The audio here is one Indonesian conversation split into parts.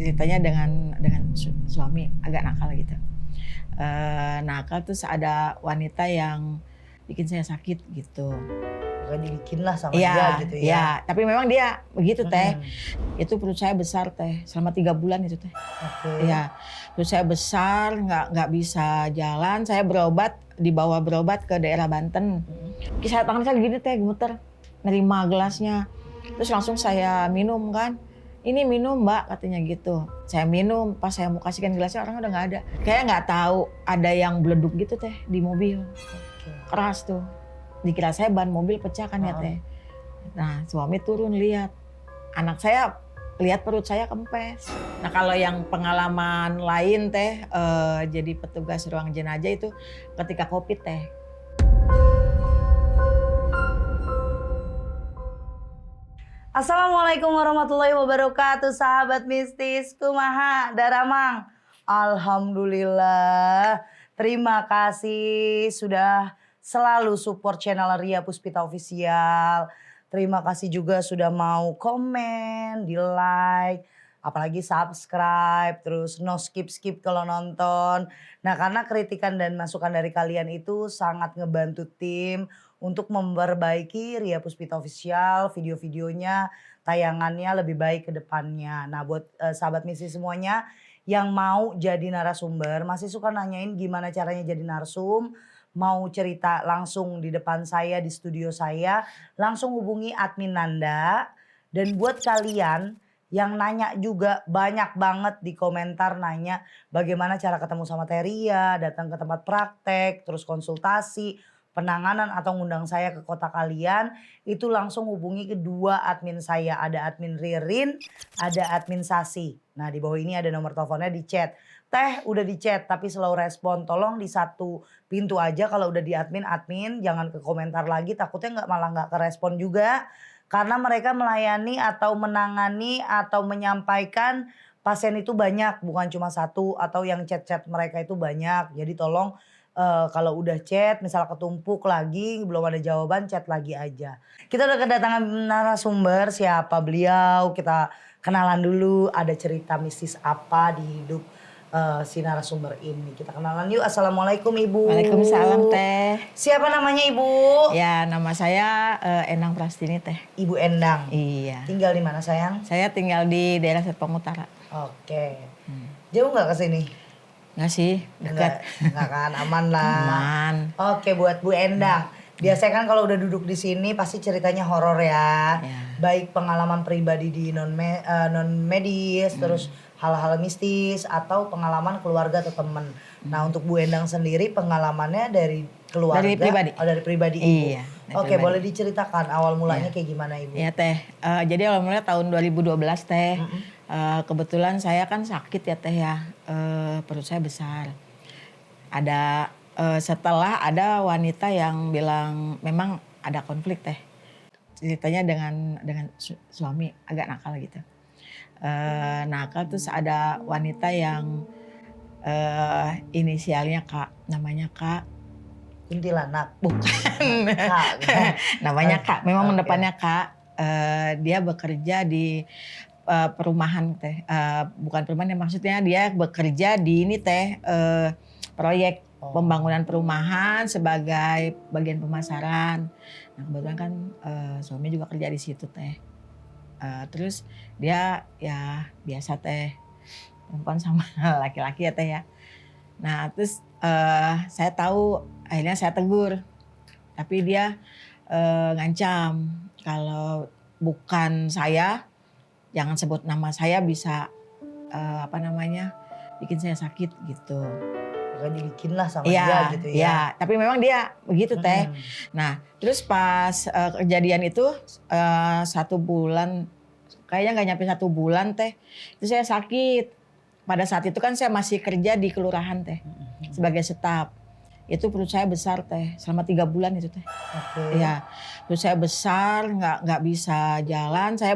ceritanya dengan suami agak nakal gitu. Nakal terus ada wanita yang bikin saya sakit gitu. Bukan dibikin lah sama dia gitu ya. Iya, tapi memang dia begitu teh. Itu perut saya besar teh, selama 3 bulan itu teh. Iya, perut saya besar, nggak bisa jalan. Saya dibawa berobat ke daerah Banten. Kisah tangan saya gini teh, gemeter. Nerima gelasnya, terus langsung saya minum kan. Ini minum mbak katanya gitu. Saya minum, pas saya mau kasihkan gelasnya orang udah nggak ada. Kayak nggak tahu ada yang beleduk gitu teh di mobil. Keras tuh. Dikira saya ban mobil pecah kan ya teh. Nah suami turun lihat. Anak saya lihat perut saya kempes. Nah kalau yang pengalaman lain teh jadi petugas ruang jenazah itu ketika Covid teh. Assalamualaikum warahmatullahi wabarakatuh, sahabat mistis, kumaha daramang. Alhamdulillah, terima kasih sudah selalu support channel Ria Puspita Official. Terima kasih juga sudah mau komen, di like, apalagi subscribe, terus no skip kalau nonton. Nah karena kritikan dan masukan dari kalian itu sangat ngebantu tim untuk memperbaiki Ria Puspita Official, video-videonya, tayangannya lebih baik ke depannya. Nah buat sahabat misi semuanya yang mau jadi narasumber, masih suka nanyain gimana caranya jadi narsum, mau cerita langsung di depan saya, di studio saya, langsung hubungi admin Nanda. Dan buat kalian yang nanya juga banyak banget di komentar nanya bagaimana cara ketemu sama Teria, datang ke tempat praktek, terus konsultasi, penanganan atau ngundang saya ke kota kalian, itu langsung hubungi kedua admin saya. Ada admin Ririn, ada admin Sasi. Nah di bawah ini ada nomor teleponnya di chat. Teh udah di chat tapi slow respon. Tolong di satu pintu aja kalau udah di admin, jangan ke komentar lagi. Takutnya malah nggak kerespon juga. Karena mereka melayani atau menangani atau menyampaikan pasien itu banyak. Bukan cuma satu atau yang chat-chat mereka itu banyak. Jadi tolong kalau udah chat misal ketumpuk lagi belum ada jawaban chat lagi aja. Kita udah kedatangan narasumber, siapa beliau, kita kenalan dulu, ada cerita mistis apa di hidup si narasumber ini. Kita kenalan yuk. Assalamualaikum Ibu. Waalaikumsalam teh. Siapa namanya Ibu? Ya nama saya Endang Prastini teh. Ibu Endang. Iya. Tinggal di mana sayang? Saya tinggal di daerah Serpong Utara. Oke. Jauh nggak ke sini? Nggak sih, dekat. Enggak kan, aman lah. Aman. Oke, buat Bu Endang. Biasanya kan kalau udah duduk di sini pasti ceritanya horor ya. Baik pengalaman pribadi di non medis, terus hal-hal mistis atau pengalaman keluarga atau teman. Nah, untuk Bu Endang sendiri pengalamannya dari keluarga. Dari pribadi. Oh, dari pribadi Ibu. Iya. Oke, boleh diceritakan awal mulanya kayak gimana Ibu? Iya teh. Jadi awal mulanya tahun 2012 teh. Kebetulan saya kan sakit ya teh ya, perut saya besar. Ada setelah ada wanita yang bilang memang ada konflik teh. Ceritanya dengan suami agak nakal gitu. Nakal terus ada wanita yang inisialnya Kak, namanya Kak. Kuntilanak. Bukan. Namanya Kak, memang depannya Kak. Dia bekerja di perumahan teh, bukan perumahan ya, maksudnya dia bekerja di ini teh proyek pembangunan perumahan sebagai bagian pemasaran. Nah kebetulan kan suami juga kerja di situ teh. Terus dia ya biasa teh perempuan sama laki-laki ya teh ya. Nah terus saya tahu akhirnya saya tegur, tapi dia ngancam kalau bukan saya, jangan sebut nama saya bisa bikin saya sakit gitu. Bukan dibikin lah sama dia gitu ya. Iya, tapi memang dia begitu teh. Nah terus pas kejadian itu 1 bulan, kayaknya nggak nyampe 1 bulan teh, itu saya sakit. Pada saat itu kan saya masih kerja di kelurahan teh, sebagai staf. Itu perut saya besar teh, selama 3 bulan itu teh. Iya, perut saya besar, nggak bisa jalan. Saya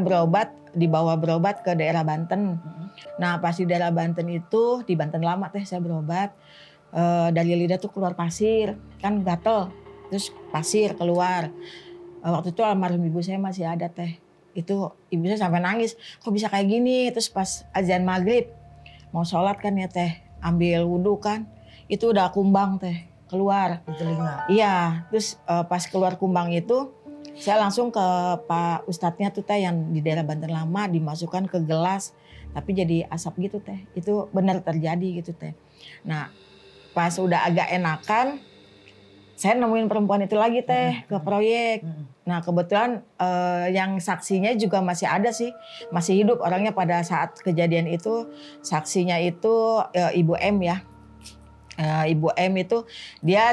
dibawa berobat ke daerah Banten. Nah pas di daerah Banten itu, di Banten lama teh saya berobat. Dari lidah tuh keluar pasir, kan gatel, terus pasir keluar. Waktu itu almarhum ibu saya masih ada teh. Itu ibu saya sampai nangis, kok bisa kayak gini. Terus pas azan maghrib mau sholat kan ya teh, ambil wudhu kan, itu udah kumbang teh keluar Di telinga. iya. Terus pas keluar kumbang itu saya langsung ke Pak Ustadznya tuh teh yang di daerah Banten Lama, dimasukkan ke gelas tapi jadi asap gitu teh. Itu benar terjadi gitu teh. Nah pas udah agak enakan, saya nemuin perempuan itu lagi teh ke proyek. Nah kebetulan yang saksinya juga masih ada sih, masih hidup orangnya pada saat kejadian itu. Saksinya itu Ibu M ya. Ibu M itu dia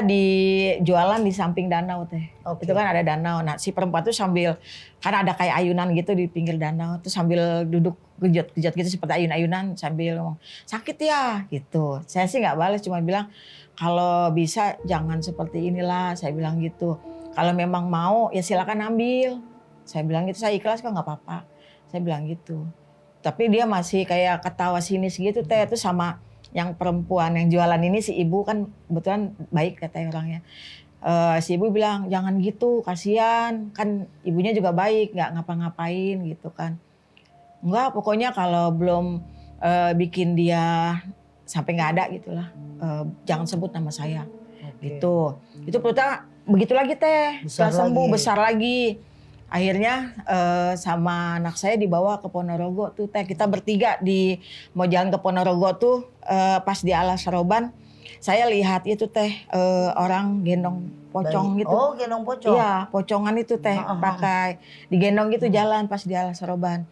jualan di samping danau teh. Oke. Itu kan ada danau. Nah si perempuan tuh sambil, kan ada kayak ayunan gitu di pinggir danau. Tuh sambil duduk gejot-gejot gitu seperti ayun-ayunan sambil ngomong, sakit ya gitu. Saya sih nggak balas, cuma bilang kalau bisa jangan seperti inilah. Saya bilang gitu. Kalau memang mau ya silakan ambil. Saya bilang gitu, saya ikhlas kok nggak apa-apa. Saya bilang gitu. Tapi dia masih kayak ketawa sinis gitu teh. Itu sama yang perempuan yang jualan ini, si ibu kan kebetulan baik katanya orangnya. Si ibu bilang jangan gitu, kasihan kan ibunya juga baik, nggak ngapa-ngapain gitu kan. Enggak, pokoknya kalau belum bikin dia sampai nggak ada gitulah, jangan sebut nama saya. Gitu. Itu perutnya begitu lagi teh, setelah sembuh besar lagi. Akhirnya sama anak saya dibawa ke Ponorogo tuh teh. Kita bertiga mau jalan ke Ponorogo tuh pas di Alas Saroban. Saya lihat itu teh orang gendong pocong gitu. Oh, gendong pocong. Iya, pocongan itu teh pakai digendong gitu jalan pas di Alas Saroban.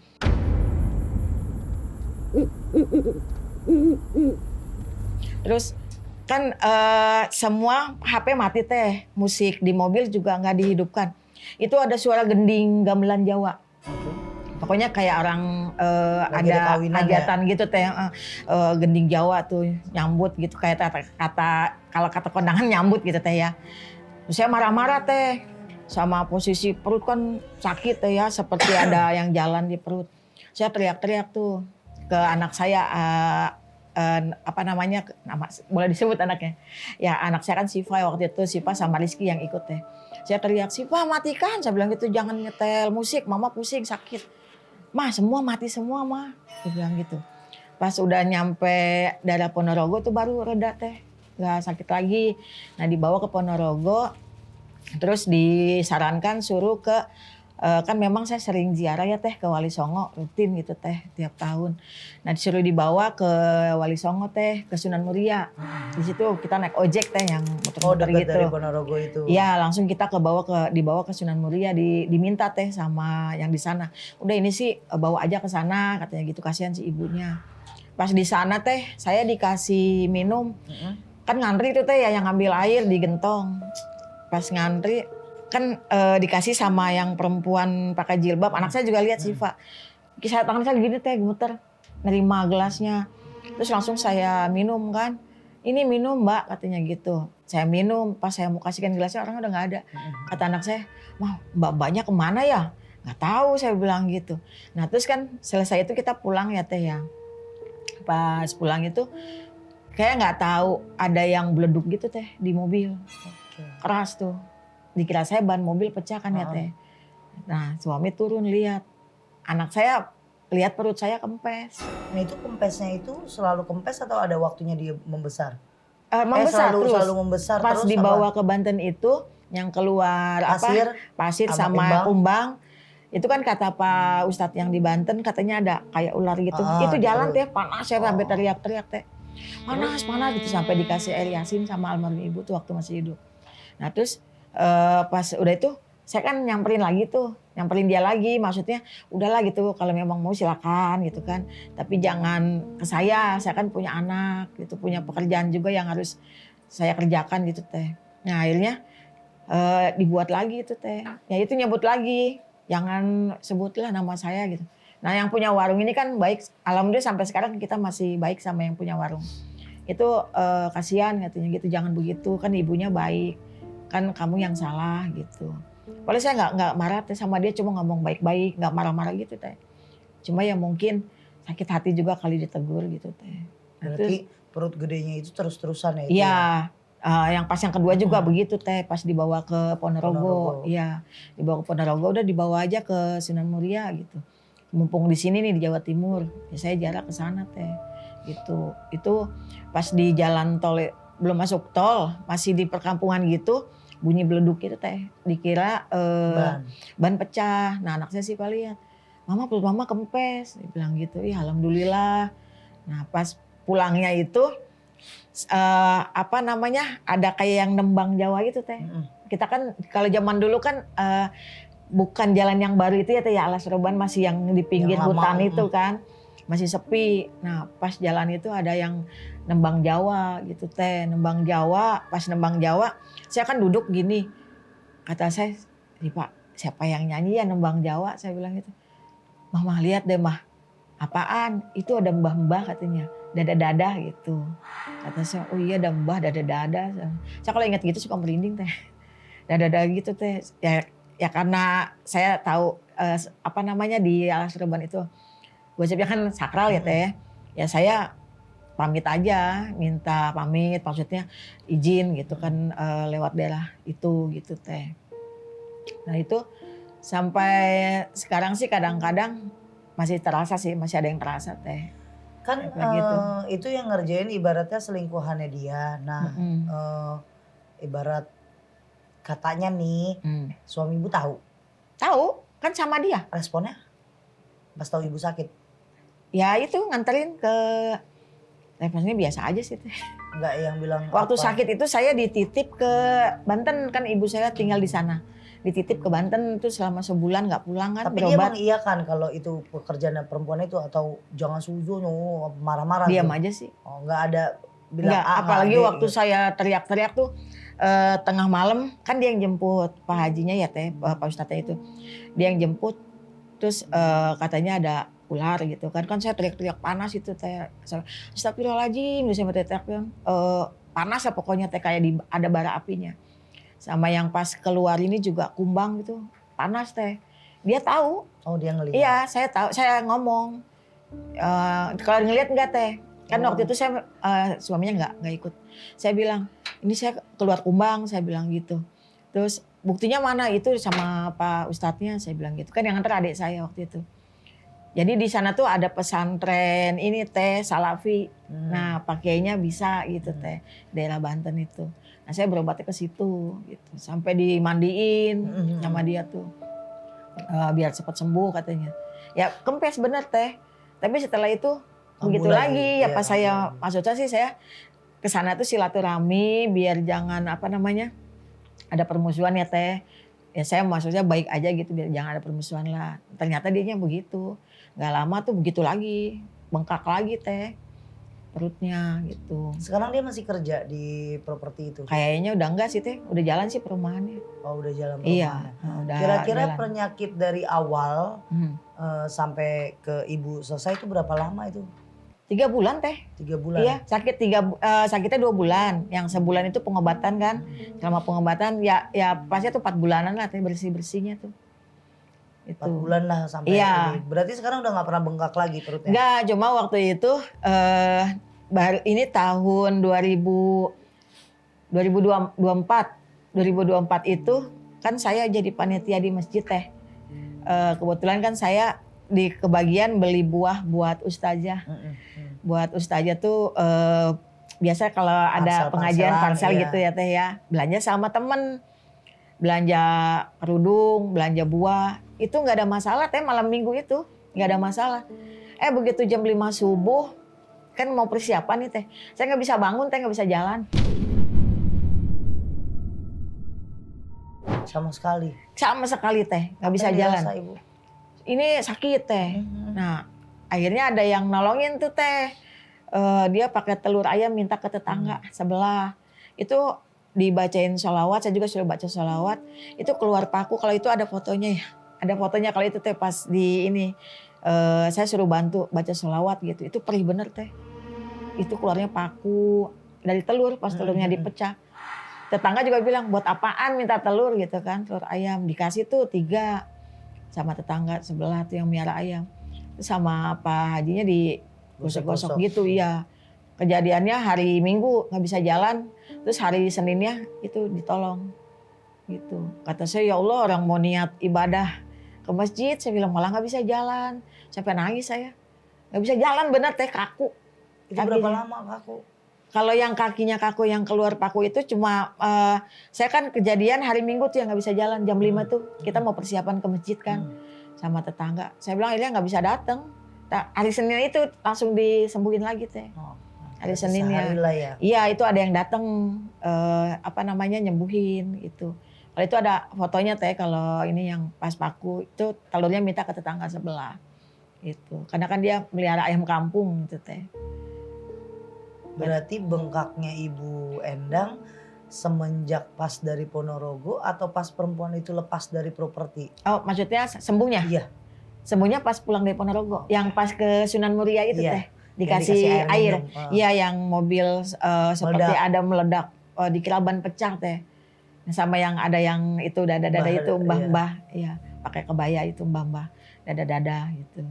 Terus kan semua HP mati teh, musik di mobil juga nggak dihidupkan. Itu ada suara gending gamelan Jawa. Pokoknya kayak orang ada hajatan ya? Gitu teh, gending Jawa tuh nyambut gitu, kayak kalau kata kondangan nyambut gitu teh ya. Terus saya marah-marah teh, sama posisi perut kan sakit teh ya, seperti ada yang jalan di perut. Saya teriak-teriak tuh ke anak saya, apa namanya, boleh disebut anaknya. Ya anak saya kan Siva waktu itu, Siva sama Rizky yang ikut teh. Saya teriak, Siva matikan, saya bilang gitu, jangan nyetel musik, mama pusing sakit. Mah semua mati semua mah, saya bilang gitu. Pas udah nyampe daerah Ponorogo tuh baru reda teh, gak sakit lagi. Nah dibawa ke Ponorogo, terus disarankan suruh ke, kan memang saya sering ziarah ya teh ke Wali Songo, rutin gitu teh tiap tahun. Nah disuruh dibawa ke Wali Songo teh, ke Sunan Muria. Di situ kita naik ojek teh yang muter-muter gitu. Dari Ponorogo itu. Iya langsung kita dibawa ke Sunan Muria, diminta teh sama yang di sana. Udah ini sih bawa aja ke sana katanya gitu, kasihan si ibunya. Pas di sana teh saya dikasih minum. Kan ngantri tuh teh ya yang ngambil air di gentong. Pas ngantri kan dikasih sama yang perempuan pakai jilbab. Anak saya juga lihat Siva. Kisah tangan saya gini teh gemeter, nerima gelasnya. Terus langsung saya minum kan. Ini minum mbak katanya gitu. Saya minum, pas saya mau kasihkan gelasnya orang udah nggak ada. Kata anak saya, mbak-mbaknya kemana ya? Nggak tahu saya bilang gitu. Nah terus kan selesai itu kita pulang ya teh ya. Pas pulang itu kayak nggak tahu ada yang beleduk gitu teh di mobil. Keras tuh. Dikira saya ban mobil pecah kan ya teh. Nah suami turun lihat. Anak saya lihat perut saya kempes. Nah itu kempesnya itu selalu kempes atau ada waktunya dia membesar? Membesar selalu membesar pas terus. Pas dibawa ke Banten itu yang keluar pasir sama kumbang. Itu kan kata Pak Ustadz yang di Banten katanya ada kayak ular gitu. Itu jalan teh panas, saya sampai teriak-teriak teh. Panas gitu sampai dikasih air yasin sama almarhum ibu tuh waktu masih hidup. Nah terus pas udah itu saya kan nyamperin dia lagi, maksudnya udahlah gitu kalau memang mau silakan gitu kan. Tapi jangan ke saya kan punya anak gitu, punya pekerjaan juga yang harus saya kerjakan gitu teh. Nah akhirnya dibuat lagi itu teh, ya itu nyebut lagi, jangan sebutlah nama saya gitu. Nah yang punya warung ini kan baik, alhamdulillah sampai sekarang kita masih baik sama yang punya warung. Itu kasihan katanya gitu, jangan begitu kan ibunya baik, kan kamu yang salah gitu. Padahal saya nggak marah teh sama dia, cuma ngomong baik-baik, nggak marah-marah gitu teh. Cuma ya mungkin sakit hati juga kali ditegur gitu teh. Berarti perut gedenya itu terus-terusan ya? Iya. Yang pas yang kedua juga begitu teh, pas dibawa ke Ponorogo. Iya, dibawa ke Ponorogo, udah dibawa aja ke Sunan Muria gitu. Mumpung di sini nih di Jawa Timur, ya saya jarak ke sana teh. Gitu. Itu pas di jalan tol, belum masuk tol, masih di perkampungan gitu, bunyi beleduk itu teh. Dikira ban pecah. Nah, anak saya sih Pak lihat, "Mama, perut Mama kempes." Dia bilang gitu. "Ih, alhamdulillah." Nah, pas pulangnya itu ada kayak yang nembang Jawa gitu teh. Kita kan kalau zaman dulu kan bukan jalan yang baru itu ya teh, ya Alas Roban masih yang di pinggir yang hutan itu kan. Masih sepi. Nah, pas jalan itu ada yang nembang Jawa gitu teh. Nembang Jawa, pas nembang Jawa, saya kan duduk gini. Kata saya, "Nih Pak, siapa yang nyanyi ya nembang Jawa?" Saya bilang gitu. "Mama lihat deh Mah, apaan? Itu ada mbah-mbah katanya, dada-dada gitu." Kata saya, "Oh iya ada mbah dada-dada." Saya kalau ingat gitu suka merinding teh. Dada-dada gitu teh. Ya karena saya tahu di Alas Roban itu gosipnya kan sakral ya teh. Ya saya pamit aja, minta pamit, maksudnya izin gitu kan lewat daerah itu gitu teh. Nah itu sampai sekarang sih kadang-kadang masih terasa sih, masih ada yang terasa teh. Kan gitu. itu yang ngerjain ibaratnya selingkuhannya dia. Nah ibarat katanya nih suami ibu tahu? Tahu, kan sama dia. Responnya pas tahu ibu sakit? Ya itu nganterin ke, responnya biasa aja sih teh. Enggak yang bilang waktu sakit itu saya dititip ke Banten, kan ibu saya tinggal di sana. Dititip ke Banten itu selama sebulan nggak pulang kan. Tapi dia mengiyakan kalau itu pekerjaan perempuan itu, atau jangan sujon, marah-marah? Diam aja sih. Oh, nggak ada bilang nggak, apalagi waktu saya teriak-teriak tuh tengah malam, kan dia yang jemput Pak Hajinya ya teh, Pak Ustadznya itu. Dia yang jemput, terus katanya ada ular gitu kan. Kan saya teriak-teriak panas itu teh. Astagfirullahaladzim, saya teriak panas ya pokoknya teh, kayak ada bara apinya. Sama yang pas keluar ini juga kumbang gitu, panas teh. Dia tahu. Oh dia ngelihat? Iya saya tahu, saya ngomong. Kalau ngelihat enggak teh. Kan waktu itu saya suaminya enggak ikut. Saya bilang, ini saya keluar kumbang, saya bilang gitu. Terus buktinya mana itu sama Pak Ustadznya, saya bilang gitu. Kan yang nganter adik saya waktu itu. Jadi di sana tuh ada pesantren ini teh Salafi. Nah pakainya bisa gitu teh, daerah Banten itu. Nah saya berobatnya ke situ gitu. Sampai dimandiin sama dia tuh. Biar cepat sembuh katanya. Ya kempes bener teh. Tapi setelah itu begitu lagi. Ya pas saya, maksudnya sih saya ke sana tuh silaturahmi biar jangan ada permusuhan ya teh. Ya saya maksudnya baik aja gitu biar jangan ada permusuhan lah. Ternyata dianya begitu. Gak lama tuh begitu lagi. Bengkak lagi teh perutnya gitu. Sekarang dia masih kerja di properti itu? Kayaknya udah enggak sih teh. Udah jalan sih perumahannya. Oh udah jalan perumahannya. Iya. Kira-kira penyakit dari awal sampai ke ibu selesai itu berapa lama itu? 3 bulan teh. 3 bulan? Iya sakitnya 2 bulan. Yang sebulan itu pengobatan kan. Selama pengobatan ya pasnya tuh 4 bulanan lah teh bersih-bersihnya tuh. 4 bulan lah sampai ini. Berarti sekarang udah gak pernah bengkak lagi perutnya? Enggak, cuma waktu itu baru ini tahun 2024 itu kan saya jadi panitia di masjid teh. Kebetulan kan saya di kebagian beli buah buat ustazah. Buat ustazah tuh biasa kalau ada pengajian parsel gitu ya teh ya. Belanja sama temen. Belanja kerudung, belanja buah. Itu gak ada masalah teh malam minggu itu. Gak ada masalah. Begitu jam 5 subuh. Kan mau persiapan nih teh. Saya gak bisa bangun teh, gak bisa jalan. Sama sekali? Sama sekali teh, gak bisa jalan. Ibu? Ini sakit teh. Nah akhirnya ada yang nolongin tuh teh. Dia pakai telur ayam minta ke tetangga sebelah. Itu dibacain sholawat, saya juga sudah baca sholawat. Itu keluar paku, kalau itu ada fotonya ya. Ada fotonya kalau itu teh pas di ini. Saya suruh bantu baca sholawat gitu. Itu perih bener teh. Itu keluarnya paku dari telur pas telurnya dipecah. Tetangga juga bilang buat apaan minta telur gitu kan. Telur ayam dikasih tuh 3 sama tetangga sebelah tuh yang miara ayam. Terus sama Pak Hajinya digosok-gosok gitu iya. kejadiannya hari Minggu nggak bisa jalan, terus hari Seninnya itu ditolong gitu. Kata saya, ya Allah, orang mau niat ibadah ke masjid, saya bilang malah nggak bisa jalan, sampai nangis saya, nggak bisa jalan bener teh, kaku. Itu berapa lama kaku? Kalau yang kakinya kaku, yang keluar paku itu cuma, saya kan kejadian hari Minggu tuh yang nggak bisa jalan, jam 5 tuh kita mau persiapan ke masjid kan, sama tetangga. Saya bilang Ilya nggak bisa datang. Hari Senin itu langsung disembuhin lagi teh. Hari Senin ya. Iya, itu ada yang datang nyembuhin itu. Kalau itu ada fotonya teh, kalau ini yang pas paku itu telurnya minta ke tetangga sebelah. Itu. Karena kan dia melihara ayam kampung gitu teh. Berarti bengkaknya Ibu Endang semenjak pas dari Ponorogo atau pas perempuan itu lepas dari properti? Oh, maksudnya sembuhnya? Iya. Sembuhnya pas pulang dari Ponorogo. Yang pas ke Sunan Muria itu teh. dikasih Dikasih air. Iya, yang mobil seperti meledak. ada meledak. Dikira ban pecah teh. Sama yang ada yang itu dada-dada itu mbah-mbah. Iya, pakai kebaya itu mbah-mbah. Dada-dada gitu.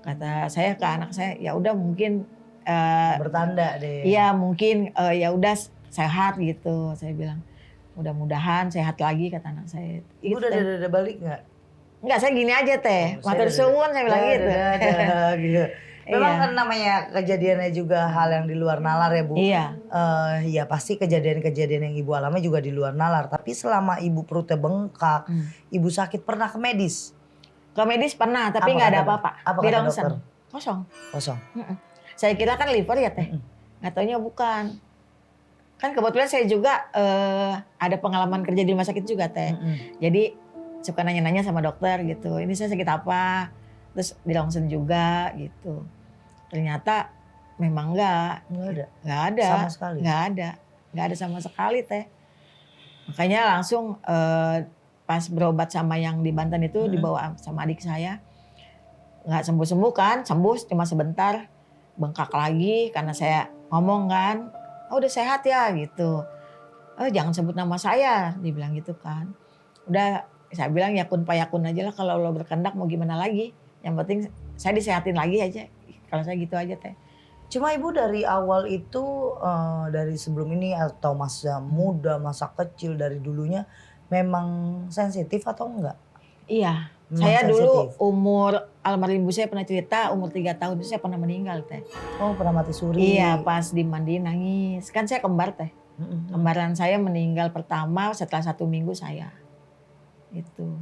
Kata saya ke anak saya, ya udah mungkin bertanda deh. Iya, mungkin ya udah sehat gitu. Saya bilang, mudah-mudahan sehat lagi, kata anak saya. Ibu udah balik nggak? Enggak, saya gini aja teh. Matur suwun saya bilang gitu. Gitu. Memang kan namanya kejadiannya juga hal yang di luar nalar ya Bu. Iya. Ya pasti kejadian-kejadian yang Ibu alami juga di luar nalar. Tapi selama Ibu perutnya bengkak, Ibu sakit pernah ke medis? Ke medis pernah, tapi nggak ada apa-apa. Apa Di kata ronsen. dokter? Kosong. Saya kira kan liver ya teh. Nggak taunya bukan. Kan kebetulan saya juga ada pengalaman kerja di rumah sakit juga teh. Jadi suka nanya-nanya sama dokter gitu. Ini saya sakit apa? Terus di ronsen juga gitu. Ternyata memang nggak ada. Sama sekali. Nggak ada sama sekali teh. Makanya langsung pas berobat sama yang di Banten itu dibawa sama adik saya. Nggak sembuh-sembuh kan, sembuh cuma sebentar. Bengkak lagi karena saya ngomong kan, oh udah sehat ya gitu. Oh jangan sebut nama saya, dibilang gitu kan. Udah saya bilang ya kun payakun aja lah, kalau lo berkehendak mau gimana lagi. Yang penting saya disehatin lagi aja, kalau saya gitu aja teh. Cuma Ibu dari awal itu, dari sebelum ini atau masa muda, masa kecil dari dulunya memang sensitif atau enggak? Iya. Memang Saya sensitif. dulu umur, almarhum ibu saya pernah cerita umur 3 tahun itu saya pernah meninggal teh. Oh pernah mati suri. Iya, pas dimandiin nangis. Kan saya kembar teh. Kembaran saya meninggal pertama setelah 1 minggu saya. Itu.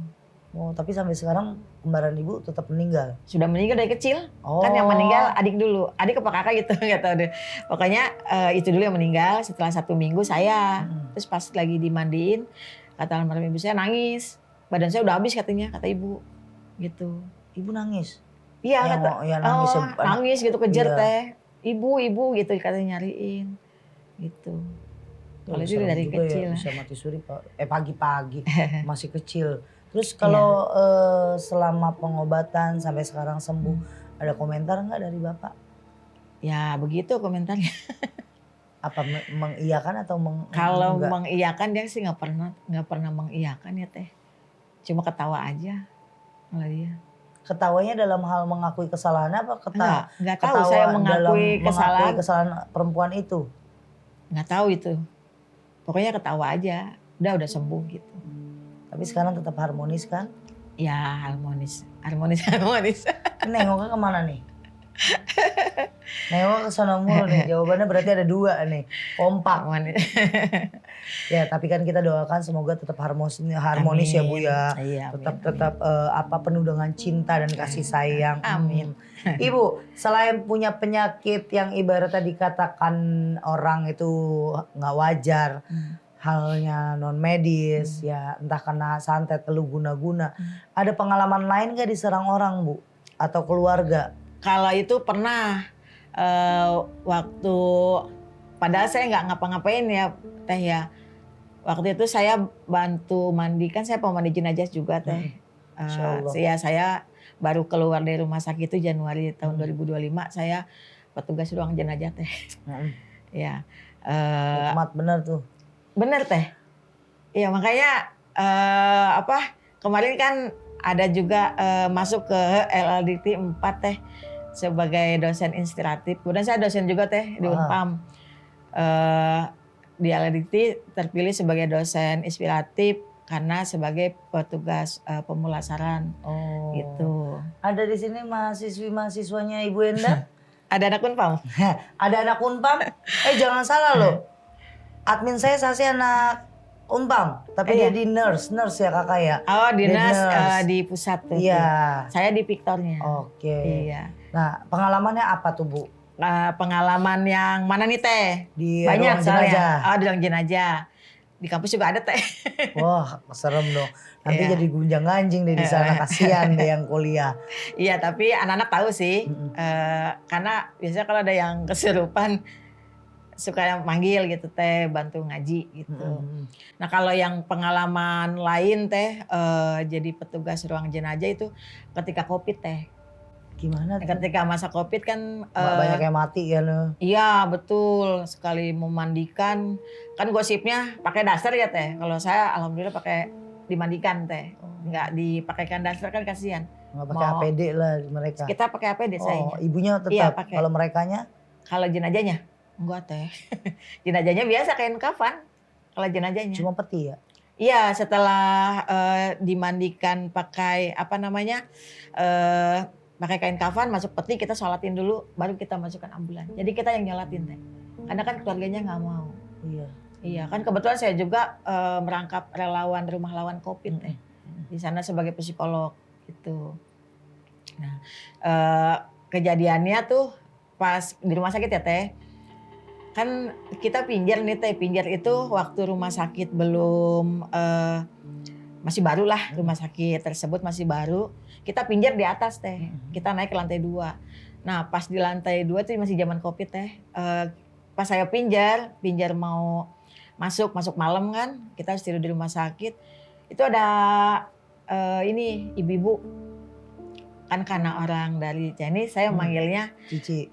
Oh tapi sampai sekarang kembaran Ibu tetap meninggal? Sudah meninggal dari kecil. Oh. Kan yang meninggal adik dulu. Adik apa kakak gitu, nggak tahu deh. Pokoknya itu dulu yang meninggal, setelah 1 minggu saya. Terus pas lagi dimandiin, kata almarhum ibu saya nangis. Badan saya udah habis katanya, kata ibu. Gitu. Ibu nangis? Iya, nangis. Nangis gitu, kejer Iya. teh. Ibu gitu katanya nyariin. Gitu. Kalau itu dari kecil. Ya, bisa mati suri pagi-pagi masih kecil. Terus kalau selama pengobatan sampai sekarang sembuh, ada komentar nggak dari Bapak? Ya begitu komentarnya. Apa mengiyakan atau Kalau enggak? mengiyakan dia sih nggak pernah mengiyakan ya teh. Cuma ketawa aja malah dia. Ketawanya dalam hal mengakui kesalahan apa? Enggak tahu saya mengakui kesalahan perempuan itu. Nggak tahu itu. Pokoknya ketawa aja. Udah sembuh gitu. Tapi sekarang tetap harmonis kan? Ya harmonis. Nengoknya kemana nih? Nengok ke sono mulu nih. Jawabannya berarti ada 2 nih. Kompak. Ya tapi kan kita doakan semoga tetap harmonis ya Bu ya. Iya, tetap penuh dengan cinta dan kasih sayang. Amin. Ibu selain punya penyakit yang ibaratnya dikatakan orang itu nggak wajar. Halnya non medis ya entah karena santet telu guna-guna. Ada pengalaman lain gak diserang orang Bu? Atau keluarga? Kalau itu pernah waktu, padahal saya nggak ngapa-ngapain ya teh ya. Waktu itu saya bantu mandikan, saya pemandi jenazah juga teh. Saya baru keluar dari rumah sakit itu Januari tahun 2025, saya petugas ruang jenazah teh. Ya. Nikmat bener tuh. Bener teh. Iya makanya kemarin kan ada juga masuk ke LLDT 4 teh. sebagai dosen inspiratif. Kemudian saya dosen juga teh di Unpam. Di LDT terpilih sebagai dosen inspiratif karena sebagai petugas pemulasaran. Gitu. Ada di sini mahasiswanya Ibu Enda? Ada anak Unpam? Ada anak Unpam? Jangan salah loh. Admin saya Sasi anak Unpam, tapi dia di nurse ya kakak ya? Oh di nurse di pusat tuh. Iya. Saya di Victornya. Oke. Iya. Nah pengalamannya apa tuh Bu? Pengalaman yang mana nih teh? Di banyak ruang soalnya. jenazah. Oh di ruang jenazah. Di kampus juga ada teh. Wah serem dong. Nanti jadi gunjang-ganjing deh di sana, kasihan deh yang kuliah. Iya tapi anak-anak tahu sih. Karena biasanya kalau ada yang kesurupan suka manggil gitu teh, bantu ngaji gitu. Nah kalau yang pengalaman lain teh jadi petugas ruang jenazah itu ketika COVID teh. Gimana tuh? Ketika masa COVID kan banyak yang mati ya lo. Iya betul, sekali memandikan kan gosipnya pakai daster ya teh. Kalau saya alhamdulillah pakai dimandikan teh. Nggak dipakaikan daster kan kasihan. Nggak pakai APD lah mereka. Kita pakai APD saya. Ibunya tetap. Iya, pakai. Kalau merekanya? Kalau jenazahnya enggak teh. Jenazahnya biasa kain kafan. Kalau jenazahnya. Cuma peti ya? Iya, setelah dimandikan pakai apa namanya? Pakai kain kafan, masuk peti, kita sholatin dulu, baru kita masukkan ambulan. Jadi kita yang nyolatin teh. Karena kan keluarganya nggak mau. Iya. Iya, kan kebetulan saya juga merangkap relawan rumah lawan COVID teh. Di sana sebagai psikolog gitu. Nah, kejadiannya tuh pas di rumah sakit ya teh. Kan kita pinjar nih teh, pinjar itu waktu rumah sakit belum masih baru lah, rumah sakit tersebut masih baru. Kita pinjar di atas teh, kita naik ke lantai 2. Nah pas di lantai 2 tuh masih zaman COVID teh. Pas saya pinjar mau masuk malam kan, kita harus tidur di rumah sakit. Itu ada ini ibu-ibu. Kan karena orang dari Chinese saya manggilnya Cici.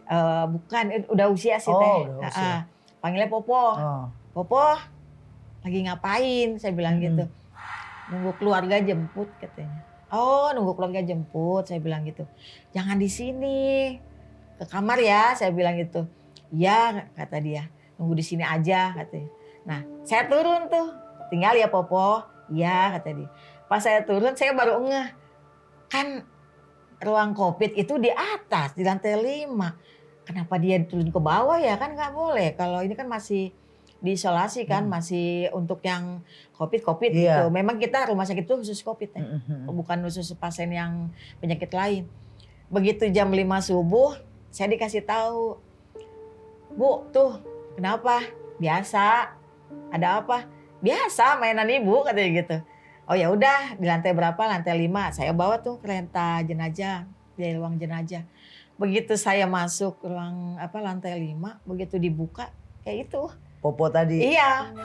Bukan, udah usia sih teh. Udah usia. Panggilnya Popo. Popo lagi ngapain? Saya bilang gitu. Nunggu keluarga jemput katanya. Oh, nunggu keluarga jemput, saya bilang gitu. Jangan di sini. Ke kamar ya, saya bilang gitu. Iya, kata dia. Nunggu di sini aja katanya. Nah, saya turun tuh. Tinggal ya Popo. Iya, kata dia. Pas saya turun, saya baru ngeh. Kan ruang COVID itu di atas, di lantai 5. Kenapa dia turun ke bawah ya? Kan nggak boleh. Kalau ini kan masih diisolasi kan, masih untuk yang COVID gitu. Memang kita rumah sakit itu khusus COVID ya. Bukan khusus pasien yang penyakit lain. Begitu jam 5 subuh, saya dikasih tahu. Bu, tuh kenapa? Biasa. Ada apa? Biasa mainan ibu katanya gitu. Oh ya udah, di lantai berapa? Lantai 5. Saya bawa tuh kereta jenazah, di ruang jenazah. Begitu saya masuk ruang lantai 5, begitu dibuka kayak itu. Popo tadi. Iya.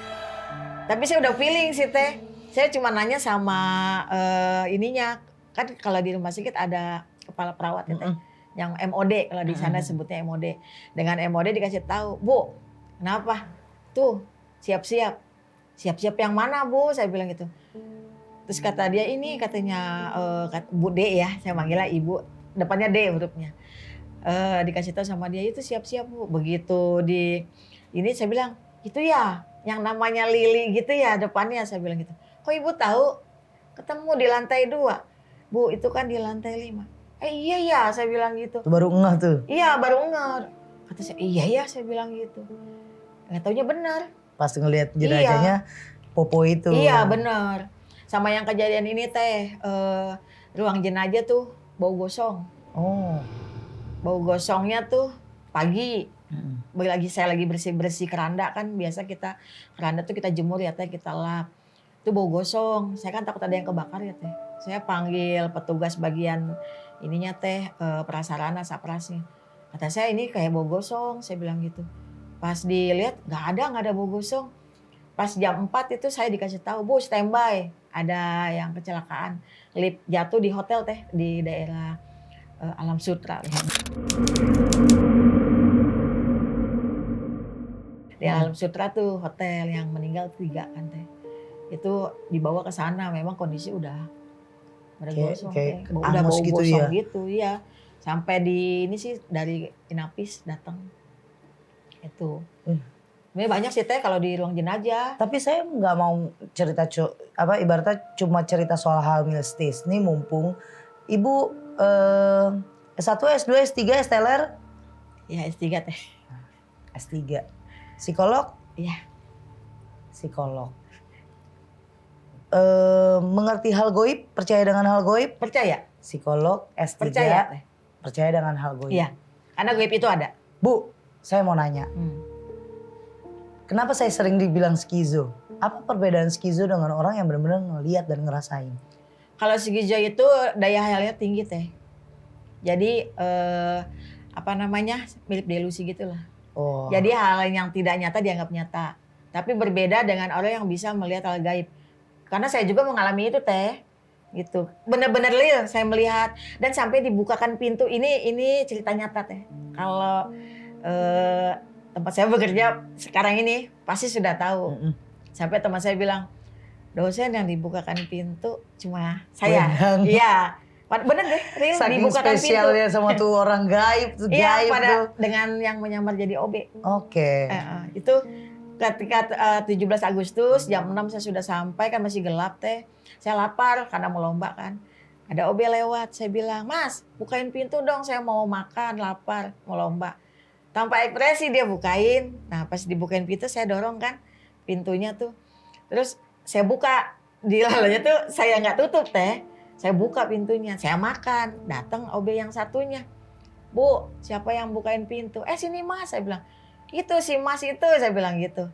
Tapi saya udah feeling sih teh. Saya cuma nanya sama ininya. Kan kalau di rumah sakit ada kepala perawat ya teh. Yang MOD, kalau di sana sebutnya MOD. Dengan MOD dikasih tahu, Bu, kenapa? Tuh, siap-siap. Siap-siap yang mana Bu? Saya bilang gitu. Terus kata dia ini katanya Bu D ya, saya manggilnya Ibu. Depannya D hurufnya. Dikasih tahu sama dia itu siap-siap Bu. Begitu ini saya bilang, itu ya yang namanya Lili gitu ya depannya, saya bilang gitu. Kok Ibu tahu? Ketemu di lantai 2. Bu, itu kan di lantai 5. Iya ya, saya bilang gitu. Itu baru ngeh tuh? Iya, baru ngeh. Kata saya, iya ya, saya bilang gitu. Nggak taunya benar. Pas ngelihat jenazahnya, Popo itu. Iya, benar. Sama yang kejadian ini teh, ruang jenazah tuh bau gosong. Bau gosongnya tuh pagi. Saya lagi bersih-bersih keranda kan, biasa kita keranda tuh kita jemur ya teh, kita lap. Itu bau gosong. Saya kan takut ada yang kebakar ya teh. Saya panggil petugas bagian ininya teh, prasarana, saprasnya. Kata saya ini kayak bau gosong, saya bilang gitu. Pas dilihat nggak ada bau gosong. Pas jam 4 itu saya dikasih tahu, Bu standby, ada yang kecelakaan. Lift jatuh di hotel teh, di daerah Alam Sutra. Di Alam Sutra tuh hotel yang meninggal 3 kan teh. Itu dibawa ke sana, memang kondisi udah gosong, kayak udah bau gitu gosong ya? gitu, iya. Sampai di ini sih dari Inapis datang. Itu. Sebenarnya banyak sih teh kalau di ruang jenazah. Tapi saya nggak mau cerita ibaratnya cuma cerita soal hal mistis. Nih mumpung Ibu S1, S2, S3, STLR? Ya S3 teh. S3. Psikolog? Iya. Psikolog. Mengerti hal goib? Percaya dengan hal goib? Percaya? Psikolog, S3. Percaya teh. Percaya dengan hal goib? Iya. Karena goib itu ada. Bu, saya mau nanya. Kenapa saya sering dibilang skizo? Apa perbedaan skizo dengan orang yang benar-benar ngelihat dan ngerasain? Kalau skizo itu daya hayalnya tinggi teh. Jadi mirip delusi gitulah. Oh. Jadi hal yang tidak nyata dianggap nyata. Tapi berbeda dengan orang yang bisa melihat hal gaib. Karena saya juga mengalami itu teh. Gitu. Benar-benar real saya melihat dan sampai dibukakan pintu ini cerita nyata teh. Kalau tempat saya bekerja sekarang ini pasti sudah tahu. Sampai teman saya bilang, dosen yang dibukakan pintu cuma saya. Iya. Bener deh, real. Saking dibukakan spesialnya pintu. sama tuh orang gaib. Iya, pada tuh. dengan yang menyamar jadi OB. Oke. Itu ketika 17 Agustus jam 6 saya sudah sampai, kan masih gelap teh. Saya lapar karena mau lomba kan. Ada OB lewat, saya bilang, "Mas, bukain pintu dong, saya mau makan, lapar, mau lomba." Tanpa ekspresi dia bukain. Nah pas dibukain pintu saya dorong kan pintunya tuh. Terus saya buka. Di lalanya tuh saya nggak tutup teh. Saya buka pintunya, saya makan. Datang OB yang satunya. "Bu, siapa yang bukain pintu?" "Sini Mas," saya bilang. "Itu si Mas itu," saya bilang gitu.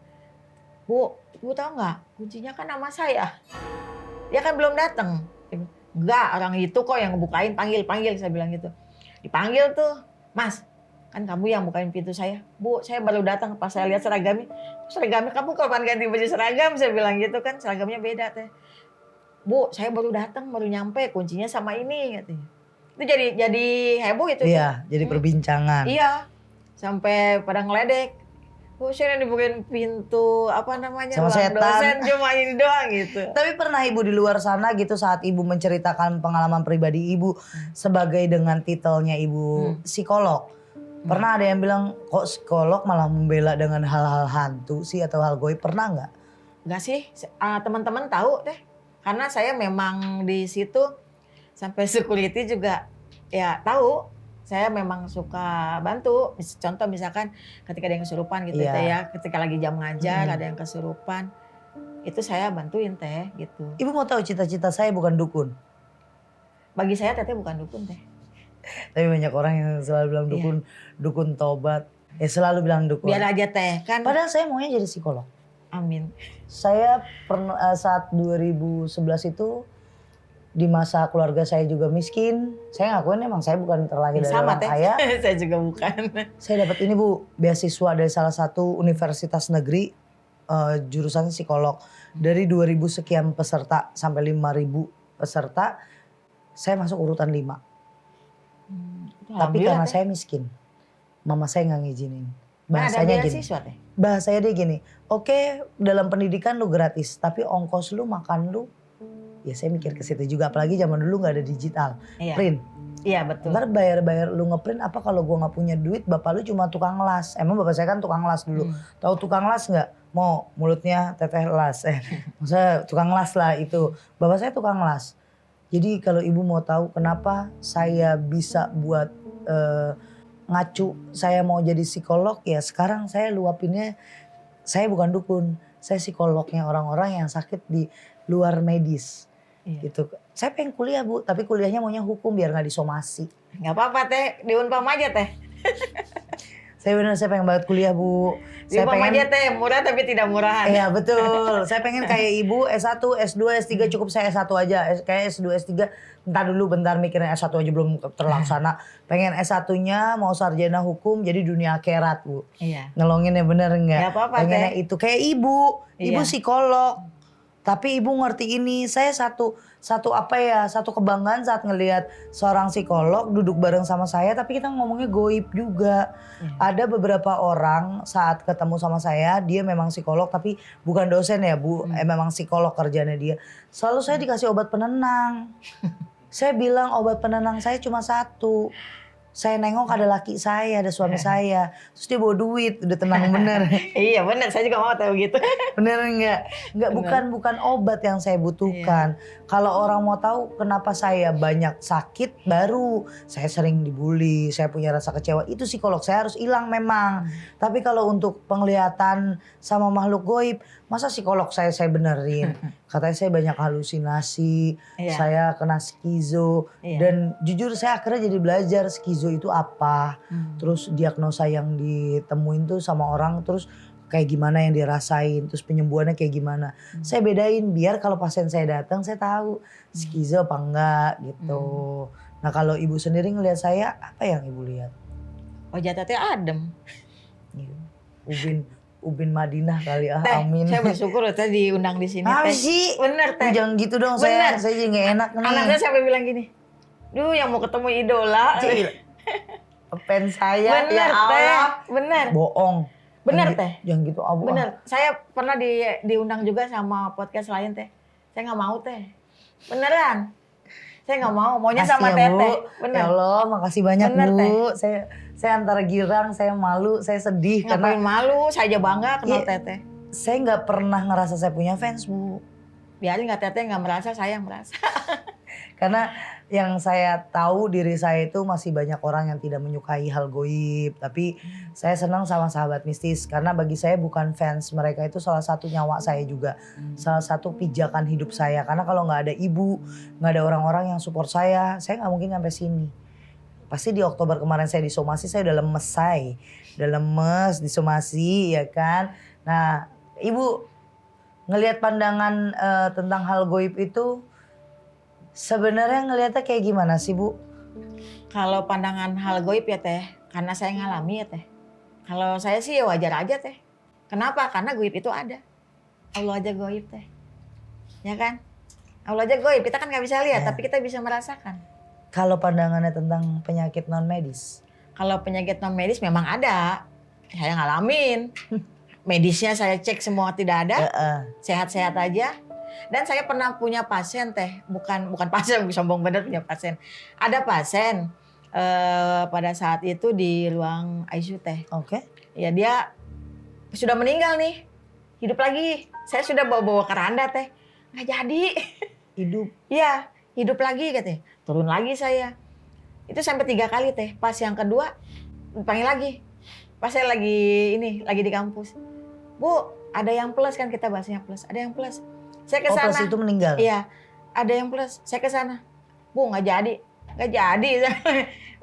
Bu tahu nggak? Kuncinya kan nama saya. Dia kan belum datang. "Enggak, orang itu kok yang ngebukain, panggil," saya bilang gitu. Dipanggil tuh, "Mas, kan kamu yang bukain pintu saya." "Bu, saya baru datang, pas saya lihat seragamnya." "Seragamnya kamu kapan ganti baju seragam?" saya bilang gitu kan, seragamnya beda teh. "Bu, saya baru datang, baru nyampe, kuncinya sama ini," katanya. Itu jadi heboh itu. Iya, jadi perbincangan. Iya, sampai pada ngeledek. "Bu, saya yang dibukain pintu sama setan. Dosen cuma ini doang," gitu. Tapi pernah Ibu di luar sana gitu saat Ibu menceritakan pengalaman pribadi Ibu sebagai dengan titelnya Ibu psikolog. Pernah ada yang bilang, "Kok psikolog malah membela dengan hal-hal hantu sih atau hal goib?" Pernah nggak? Enggak sih, teman-teman tahu teh. Karena saya memang di situ sampai security juga ya tahu. Saya memang suka bantu. Contoh misalkan ketika ada yang kesurupan gitu teh ya. Ketika lagi jam ngajar ada yang kesurupan. Itu saya bantuin teh gitu. Ibu mau tahu cita-cita saya bukan dukun. Bagi saya teteh bukan dukun teh. Tapi banyak orang yang selalu bilang dukun, dukun tobat. Selalu bilang dukun. Biar aja teh kan. Padahal saya maunya jadi psikolog. Amin. Saya pernah saat 2011 itu di masa keluarga saya juga miskin. Saya ngakuin emang saya bukan terlahir dari orang kaya. Saya juga bukan. Saya dapat ini Bu, beasiswa dari salah satu universitas negeri jurusan psikolog. Dari 2000 sekian peserta sampai 5000 peserta, saya masuk urutan 5. Tapi karena saya miskin, mama saya nggak ngizinin. Bahasanya gini. Bahasanya dia gini, "Oke, dalam pendidikan lu gratis, tapi ongkos lu, makan lu." Ya saya mikir ke situ juga, apalagi zaman dulu nggak ada digital, print. Iya betul. Ntar bayar lu ngeprint apa kalau gua nggak punya duit, bapak lu cuma tukang las. Emang bapak saya kan tukang las dulu. Tahu tukang las nggak? Mau mulutnya teteh las. Maksudnya tukang las lah itu. Bapak saya tukang las. Jadi kalau ibu mau tahu kenapa saya bisa buat ngacu, saya mau jadi psikolog, ya sekarang saya luapinnya, saya bukan dukun, saya psikolognya orang-orang yang sakit di luar medis. Gitu. Saya pengen kuliah Bu, tapi kuliahnya maunya hukum biar nggak disomasi. Nggak apa-apa teh, di Unpam aja teh. Saya pengen banget kuliah Bu. Di Unpam aja teh, murah tapi tidak murahan. Iya betul, saya pengen kayak Ibu S1, S2, S3 cukup saya S1 aja. Kayak S2, S3 bentar mikirin S1 aja belum terlaksana. Pengen S1-nya mau sarjana hukum jadi dunia akhirat Bu. Iya. Ngelonginnya bener enggak? Nggak apa-apa pengennya teh. Itu kayak Ibu psikolog. Tapi Ibu ngerti ini, saya satu kebanggaan saat ngelihat seorang psikolog duduk bareng sama saya, tapi kita ngomongnya goib juga. Ada beberapa orang saat ketemu sama saya, dia memang psikolog tapi bukan dosen ya Bu, memang psikolog kerjanya dia. Selalu saya dikasih obat penenang. Saya bilang obat penenang saya cuma 1. Saya nengok ada laki saya, ada suami saya. Terus dia bawa duit, udah tenang bener. Iya benar, saya juga mau tahu gitu. Bener enggak? Enggak, bukan obat yang saya butuhkan. Kalau orang mau tahu kenapa saya banyak sakit, baru saya sering dibully, saya punya rasa kecewa, itu psikolog saya harus hilang memang. Tapi kalau untuk penglihatan sama makhluk goib, masa psikolog saya benerin? Katanya saya banyak halusinasi, saya kena skizo, dan jujur saya akhirnya jadi belajar skizo itu apa. Terus diagnosa yang ditemuin tuh sama orang, terus kayak gimana yang dirasain, terus penyembuhannya kayak gimana. Saya bedain biar kalau pasien saya datang saya tahu skizo apa enggak gitu. Nah kalau ibu sendiri ngelihat saya, apa yang ibu lihat? Wajah teteh adem. Ubin Madinah kali Teh, amin. saya bersyukur loh teh diundang di sini Apa teh. sih? Bener teh. Jangan gitu dong, Bener. saya jadi gak enak nih. Anak saya sampai bilang gini, duh yang mau ketemu idola. Fans saya, Bener ya Allah. teh, bener. Bohong. Bener teh. Jangan gitu abu. Bener, saya pernah diundang juga sama podcast lain teh. Saya nggak mau teh. Beneran. Saya nggak mau, maunya sama ya, teteh. Bu. Ya Allah, makasih banyak Bener, Bu. Saya antara girang, saya malu, saya sedih. Ngapain malu, saya aja bangga kenal Iya. teteh. Saya nggak pernah ngerasa saya punya fans Bu. Biarin nggak teteh nggak merasa, saya yang merasa. Karena yang saya tahu diri saya itu masih banyak orang yang tidak menyukai hal goib. Tapi saya senang sama sahabat mistis. Karena bagi saya bukan fans, mereka itu salah satu nyawa saya juga. Salah satu pijakan hidup saya. Karena kalau nggak ada ibu, nggak ada orang-orang yang support saya nggak mungkin sampai sini. Pasti di Oktober kemarin saya disomasi, saya udah lemes udah lemes disomasi ya kan. Nah ibu ngelihat pandangan tentang hal goib itu sebenarnya ngelihatnya kayak gimana sih Bu? Kalau pandangan hal goib ya teh, karena saya ngalami ya teh. Kalau saya sih ya wajar aja teh. Kenapa? Karena goib itu ada. Allah aja goib teh. Ya kan? Allah aja goib, kita kan nggak bisa lihat, tapi kita bisa merasakan. Kalau pandangannya tentang penyakit non medis? Kalau penyakit non medis memang ada. Saya ngalamin. Medisnya saya cek semua tidak ada. Sehat-sehat aja. Dan saya pernah punya pasien teh, bukan pasien, sombong bener punya pasien. Ada pasien pada saat itu di ruang ICU teh. Oke. Ya dia sudah meninggal nih, hidup lagi. Saya sudah bawa keranda teh, nggak jadi. Hidup? Iya, hidup lagi katanya. Turun lagi saya. Itu sampai 3 kali teh. Pas yang kedua panggil lagi. Pas saya lagi di kampus. Bu, ada yang plus kan, kita bahasnya plus. Ada yang plus. Saya ke sana. Plus itu meninggal? Iya, ada yang plus. Saya ke sana. Bu, nggak jadi.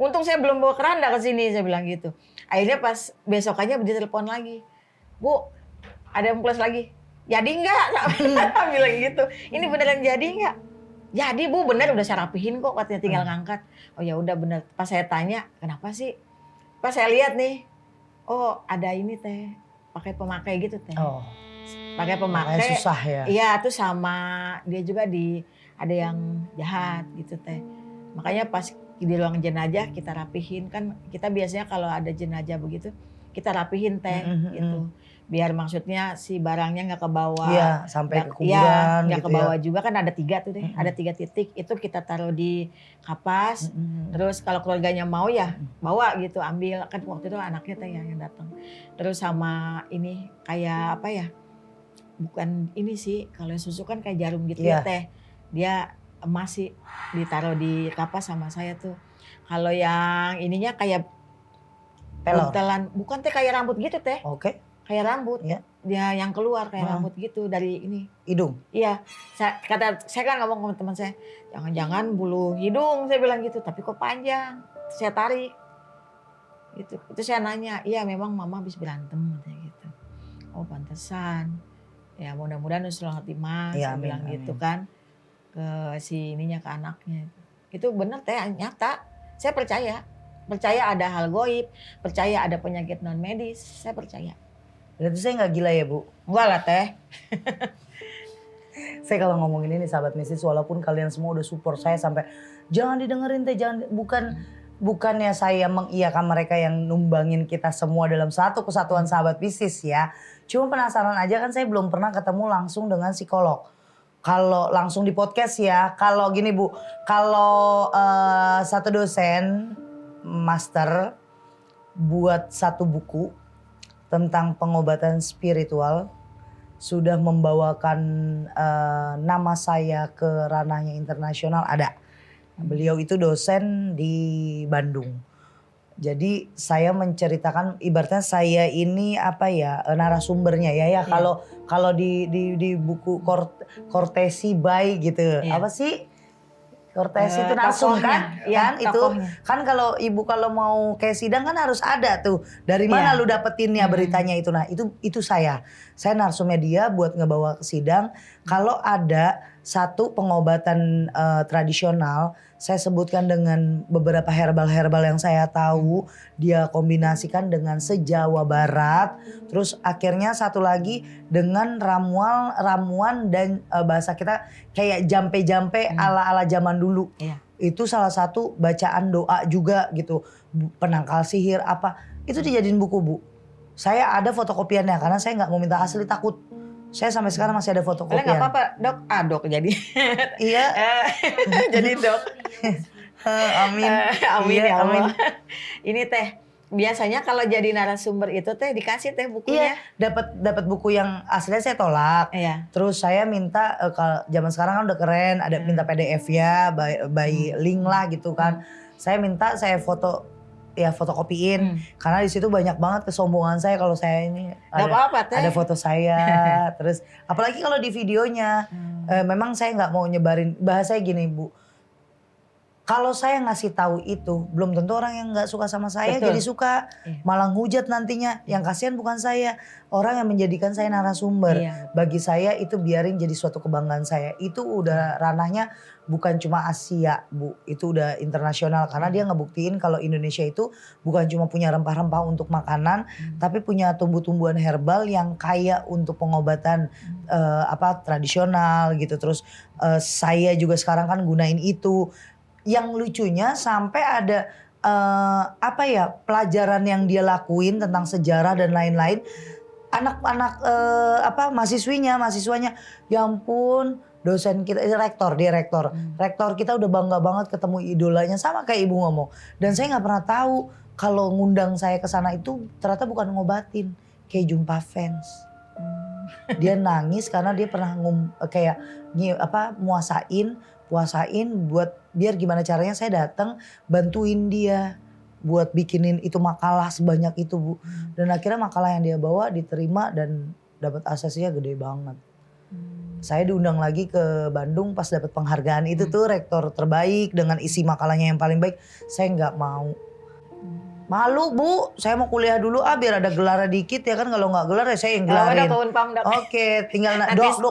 Untung saya belum bawa keranda ke sini, saya bilang gitu. Akhirnya pas besokannya dia telepon lagi. Bu, ada yang plus lagi. Jadi nggak? Bilang gitu. Ini beneran jadi nggak? Jadi Bu, bener udah saya rapihin kok, katanya tinggal ngangkat. Oh ya udah bener. Pas saya tanya, kenapa sih? Pas saya lihat nih, oh ada ini teh, pakai pemakai gitu teh. Oh. Pakai pemakai. Susah ya. Iya, tuh sama dia juga ada yang jahat gitu teh. Makanya pas di ruang jenazah kita rapihin, kan kita biasanya kalau ada jenazah begitu kita rapihin teh gitu. Biar maksudnya si barangnya nggak ke bawah. Iya, sampai ke kuburan iya, nggak gitu ke bawah ya. juga, kan ada 3 tuh deh. Ada 3 titik, itu kita taruh di kapas. Terus kalau keluarganya mau ya bawa gitu, ambil. Kan waktu itu anaknya teh yang datang. Terus sama ini kayak apa ya, bukan ini sih, kalau susu kan kayak jarum gitu ya teh. Dia masih ditaruh di kapas sama saya tuh. Kalau yang ininya kayak buntelan, bukan teh, kayak rambut gitu teh. Oke. Kayak rambut, dia yang keluar kayak rambut gitu dari ini. Hidung? Iya, saya kan ngomong sama teman saya, jangan-jangan bulu hidung, saya bilang gitu, tapi kok panjang. Saya tarik, gitu. Itu saya nanya, iya memang mama habis berantem, katanya gitu. Oh pantesan, ya mudah-mudahan Nusrul Khotimah, saya bilang gitu kan, ke si ininya, ke anaknya. Itu benar teh, nyata, saya percaya ada hal goib, percaya ada penyakit non medis, saya percaya. Berarti saya nggak gila ya Bu? Enggak lah teh. Saya kalau ngomongin ini sahabat mistis, walaupun kalian semua udah support saya sampai jangan didengerin teh, bukannya saya mengiyakan mereka yang numbangin kita semua dalam satu kesatuan sahabat mistis ya. Cuma penasaran aja, kan saya belum pernah ketemu langsung dengan psikolog. Kalau langsung di podcast ya, kalau gini Bu, kalau satu dosen master buat satu buku tentang pengobatan spiritual, sudah membawakan nama saya ke ranahnya internasional, ada. Beliau itu dosen di Bandung. Jadi saya menceritakan, ibaratnya saya ini narasumbernya ya. Kalau di buku Kortesi Bay gitu. Apa sih? Kortesi itu narsum kan? Ya, Kan itu kan kalau ibu kalau mau kayak sidang kan harus ada tuh. Dari mana lu dapetinnya beritanya itu? Nah, itu saya. Saya narsumnya dia buat ngebawa ke sidang. Kalau ada satu pengobatan tradisional, saya sebutkan dengan beberapa herbal-herbal yang saya tahu, dia kombinasikan dengan se-Jawa Barat, terus akhirnya satu lagi dengan ramuan dan bahasa kita kayak jampe-jampe ala-ala zaman dulu. Itu salah satu bacaan doa juga gitu, penangkal sihir apa, itu dijadiin buku, Bu. Saya ada fotokopiannya karena saya nggak mau minta asli, takut. Saya sampai sekarang masih ada fotokopian. Nggak apa-apa, Dok. Dok jadi. Iya. Jadi Dok. Amin. Amin iya, ya Allah. amin. Ini teh biasanya kalau jadi narasumber itu teh dikasih teh bukunya. Iya, dapat buku yang aslinya saya tolak. Iya. Terus saya minta kalau zaman sekarang kan udah keren, ada minta PDF ya, by link lah gitu kan. Saya minta saya fotokopiin karena di situ banyak banget kesombongan saya kalau saya ini ada foto saya. Terus apalagi kalau di videonya memang saya nggak mau nyebarin, bahasanya gini, Bu. Kalau saya ngasih tahu itu, belum tentu orang yang nggak suka sama saya jadi suka, malah ngehujat nantinya. Yang kasihan bukan saya, orang yang menjadikan saya narasumber. Bagi saya itu biarin jadi suatu kebanggaan saya. Itu udah ranahnya bukan cuma Asia, Bu. Itu udah internasional karena dia ngebuktiin kalau Indonesia itu bukan cuma punya rempah-rempah untuk makanan, tapi punya tumbuh-tumbuhan herbal yang kaya untuk pengobatan tradisional gitu. Terus saya juga sekarang kan gunain itu. Yang lucunya sampai ada pelajaran yang dia lakuin tentang sejarah dan lain-lain. Anak-anak mahasiswanya, ya ampun, dosen kita, dia rektor. Rektor kita udah bangga banget ketemu idolanya, sama kayak ibu ngomong. Dan saya nggak pernah tahu kalau ngundang saya ke sana itu ternyata bukan ngobatin, kayak jumpa fans. Dia nangis karena dia pernah puasain buat biar gimana caranya saya datang bantuin dia buat bikinin itu makalah sebanyak itu, Bu. Dan akhirnya makalah yang dia bawa diterima dan dapat aksesnya gede banget. Saya diundang lagi ke Bandung pas dapat penghargaan itu tuh rektor terbaik dengan isi makalahnya yang paling baik. Saya nggak mau. Malu, Bu, saya mau kuliah dulu biar ada gelar dikit ya kan, kalau nggak gelar ya saya yang gelarin. Oke, tinggal dok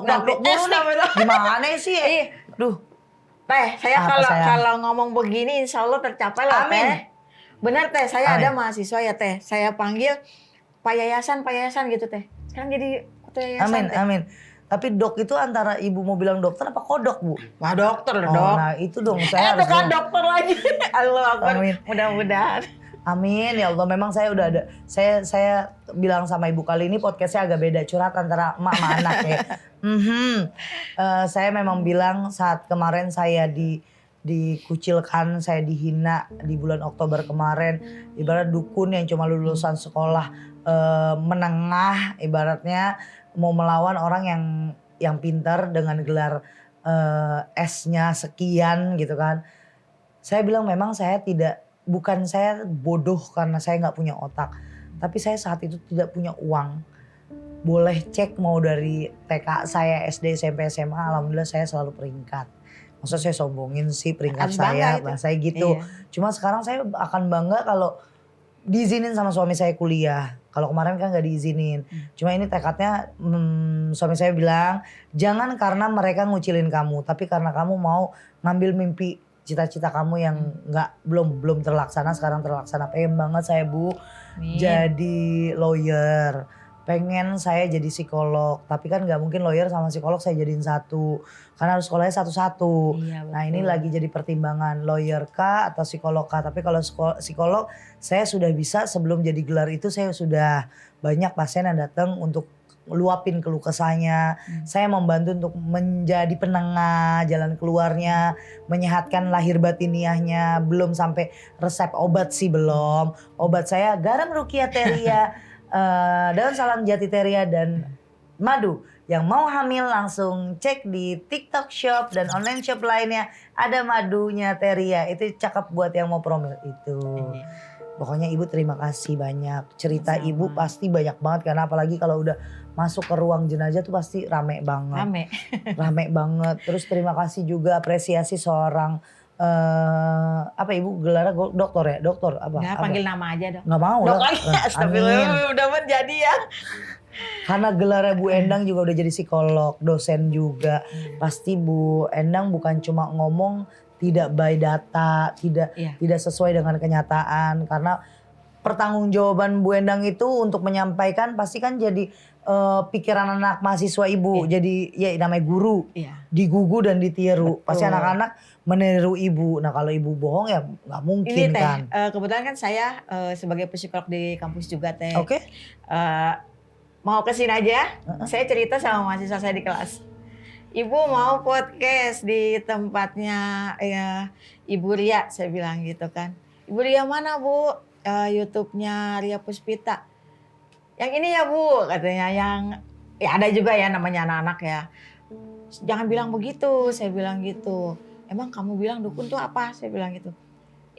gimana sih ya? Duh. Teh, saya kalau ngomong begini insya Allah tercapai loh, Teh. Benar, Teh, saya ada mahasiswa ya, Teh. Saya panggil Pak Yayasan gitu, Teh. Sekarang jadi Ketua Yayasan, Teh. Amin. Tapi dok itu antara ibu mau bilang dokter apa kodok, Bu? Wah, dokter, Dok. Nah, itu dong saya harus bukan dokter lagi. Allah Akbar. Mudah-mudahan. Amin ya Allah, memang saya udah ada. Saya bilang sama ibu kali ini podcastnya agak beda, curhat antara emak sama anak ya. Saya memang bilang saat kemarin saya dikucilkan, saya dihina di bulan Oktober kemarin. Ibarat dukun yang cuma lulusan sekolah menengah, ibaratnya mau melawan orang yang pintar dengan gelar S-nya sekian gitu kan. Saya bilang memang bukan saya bodoh karena saya nggak punya otak, tapi saya saat itu tidak punya uang. Boleh cek mau dari TK saya, SD, SMP, SMA, alhamdulillah saya selalu peringkat. Maksudnya saya sombongin sih peringkat saya, bahasa gitu. Iya. Cuma sekarang saya akan bangga kalau diizinin sama suami saya kuliah. Kalau kemarin kan nggak diizinin. Cuma ini tekadnya suami saya bilang, jangan karena mereka ngucilin kamu, tapi karena kamu mau ngambil mimpi cita-cita kamu yang belum terlaksana, sekarang terlaksana. Pengen banget saya, Bu, jadi lawyer. Pengen saya jadi psikolog, tapi kan nggak mungkin lawyer sama psikolog saya jadiin satu, karena harus sekolahnya satu-satu. Nah ini lagi jadi pertimbangan, lawyer kah atau psikolog kah. Tapi kalau psikolog saya sudah bisa, sebelum jadi gelar itu saya sudah banyak pasien yang datang untuk luapin keluh kesahnya. Saya membantu untuk menjadi penengah jalan keluarnya, menyehatkan lahir batiniahnya. Belum sampai resep obat sih belum. Obat saya garam Rukia Teria, daun salam jati teria dan madu. Yang mau hamil langsung cek di TikTok Shop dan online shop lainnya. Ada madunya Teria. Itu cakep buat yang mau promil itu. Pokoknya Ibu terima kasih banyak. Cerita Sama. Ibu pasti banyak banget. Karena apalagi kalau udah masuk ke ruang jenazah tuh pasti rame banget. Rame banget. Terus terima kasih juga apresiasi seorang apa Ibu gelarnya dokter ya? Dokter apa? Nggak, apa? panggil nama aja dong. Nggak mau lah. Astagfirullah, udah menjadi ya. Karena gelarnya Bu Endang juga udah jadi psikolog, dosen juga. Pasti Bu Endang bukan cuma ngomong tidak by data, tidak sesuai dengan kenyataan. Karena pertanggungjawaban Bu Endang itu untuk menyampaikan pasti kan jadi pikiran anak mahasiswa Ibu. Jadi ya namanya guru, digugu dan ditiru. Pasti anak-anak meniru Ibu. Nah kalau Ibu bohong ya nggak mungkin ini teh, kan. Kebetulan kan saya sebagai psikolog di kampus juga teh. Oke. Mau kesini aja, saya cerita sama mahasiswa saya di kelas. Ibu mau podcast di tempatnya Ibu Ria, saya bilang gitu kan. Ibu Ria mana Bu? YouTube-nya Ria Puspita. Yang ini ya Bu, katanya. Yang ya ada juga ya namanya anak-anak ya. Jangan bilang begitu, saya bilang gitu. Emang kamu bilang dukun tuh apa? Saya bilang gitu.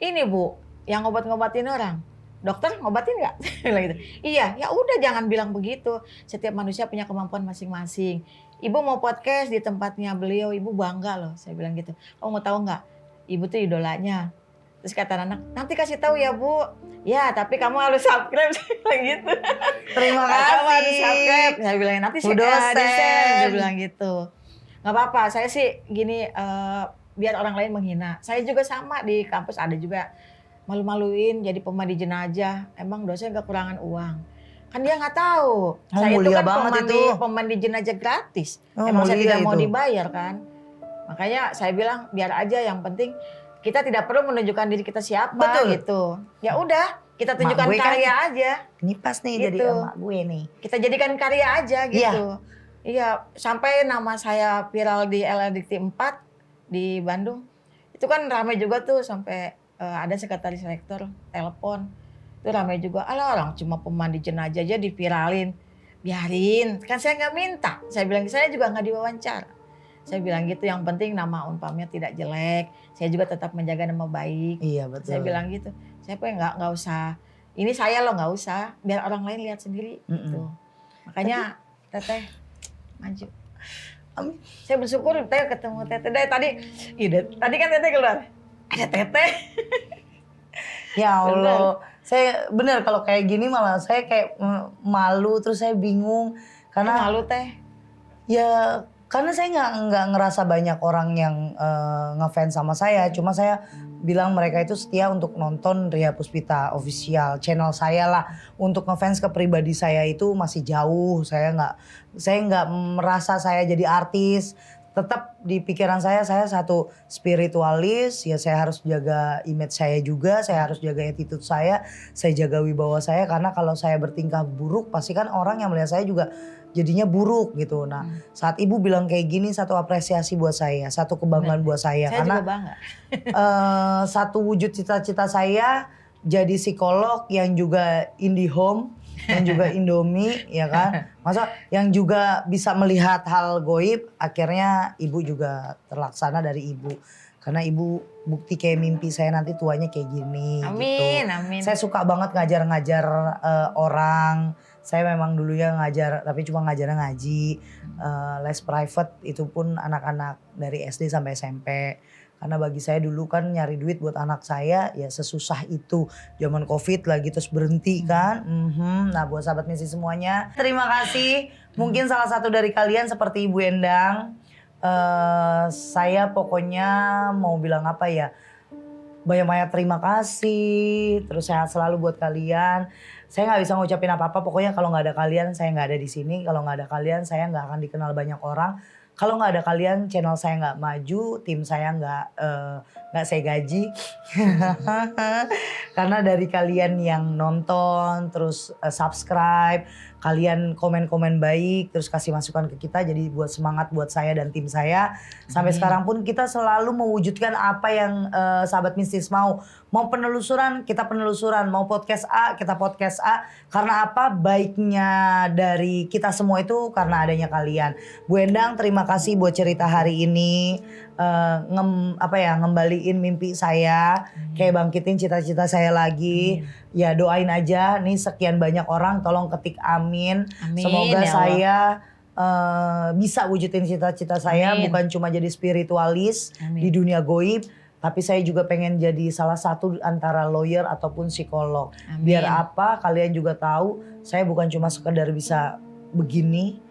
Ini Bu, yang ngobat-ngobatin orang. Dokter ngobatin nggak? Saya bilang gitu. Iya, ya udah jangan bilang begitu. Setiap manusia punya kemampuan masing-masing. Ibu mau podcast di tempatnya beliau, Ibu bangga loh. Saya bilang gitu. Kamu mau tahu nggak? Ibu tuh idolanya. Terus kata anak, nanti kasih tahu ya Bu. Ya, tapi kamu harus subscribe. Saya bilang gitu. Terima kasih. Kamu harus subscribe. Saya bilang nanti saya bilang gitu. Nggak apa-apa. Saya sih gini, biar orang lain menghina. Saya juga sama di kampus ada juga. Malu-maluin jadi pemandi jenazah, emang dosen kekurangan uang. Kan dia nggak tahu. Saya itu kan pemandi jenazah gratis. Emang saya tidak mau dibayar kan. Makanya saya bilang biar aja, yang penting kita tidak perlu menunjukkan diri kita siapa gitu. Ya udah, kita tunjukkan karya aja. Ini pas nih gitu. Jadi emak gue nih. Kita jadikan karya aja gitu. Iya, sampai nama saya viral di LRDT 4 di Bandung. Itu kan ramai juga tuh sampai ada sekretaris rektor telepon. Itu ramai juga. Alah orang cuma pemandi jenazah aja diviralin. Biarin, kan saya nggak minta. Saya bilang, saya juga nggak diwawancara. Saya bilang gitu, yang penting nama Unpamnya tidak jelek. Saya juga tetap menjaga nama baik. Iya betul. Saya bilang gitu. Saya pengen nggak usah. Ini saya loh, nggak usah. Biar orang lain lihat sendiri. Gitu. Makanya Teteh maju. Amin. Saya bersyukur Teteh ketemu Teteh. Dari tadi kan Teteh keluar. Ada Teteh. Ya Allah. Saya bener kalau kayak gini malah saya kayak malu, terus saya bingung. Karena malu Teh. Ya karena saya nggak ngerasa banyak orang yang ngefans sama saya. Cuma saya bilang mereka itu setia untuk nonton Ria Puspita official channel saya lah. Untuk ngefans ke pribadi saya itu masih jauh. Saya nggak merasa saya jadi artis. Tetap di pikiran saya satu spiritualis, ya saya harus jaga image saya juga, saya harus jaga attitude saya jaga wibawa saya, karena kalau saya bertingkah buruk pasti kan orang yang melihat saya juga jadinya buruk gitu. Nah saat Ibu bilang kayak gini, satu apresiasi buat saya, satu kebanggaan buat saya. Karena juga bangga. Satu wujud cita-cita saya jadi psikolog yang juga indie home, yang juga Indomie, ya kan. Masa yang juga bisa melihat hal goib, akhirnya Ibu juga terlaksana dari Ibu. Karena Ibu bukti kayak mimpi saya nanti tuanya kayak gini. Amin, gitu. amin. Saya suka banget ngajar-ngajar orang. Saya memang dulunya ngajar, tapi cuma ngajarnya ngaji. Les private itu pun anak-anak dari SD sampai SMP. Karena bagi saya dulu kan nyari duit buat anak saya ya sesusah itu. Zaman Covid lagi terus berhenti kan. Nah buat sahabat misi semuanya, terima kasih. Mungkin salah satu dari kalian seperti Ibu Endang. Saya pokoknya mau bilang apa ya. Banyak-banyak terima kasih. Terus sehat selalu buat kalian. Saya nggak bisa ngucapin apa-apa. Pokoknya kalau nggak ada kalian saya nggak ada di sini. Kalau nggak ada kalian saya nggak akan dikenal banyak orang. Kalau nggak ada kalian, channel saya nggak maju, tim saya nggak saya gaji. Karena dari kalian yang nonton, terus subscribe, kalian komen-komen baik, terus kasih masukan ke kita, jadi buat semangat buat saya dan tim saya. Sampai sekarang pun kita selalu mewujudkan apa yang sahabat mistis mau. Mau penelusuran, kita penelusuran. Mau podcast A, kita podcast A. Karena apa? Baiknya dari kita semua itu karena adanya kalian. Bu Endang, terima kasih buat cerita hari ini. Ngembaliin mimpi saya, kayak bangkitin cita-cita saya lagi. Ya doain aja nih sekian banyak orang, tolong ketik amin. Semoga ya saya bisa wujudin cita-cita saya, bukan cuma jadi spiritualis di dunia goib, tapi saya juga pengen jadi salah satu antara lawyer ataupun psikolog. Biar apa kalian juga tahu saya bukan cuma sekedar bisa begini,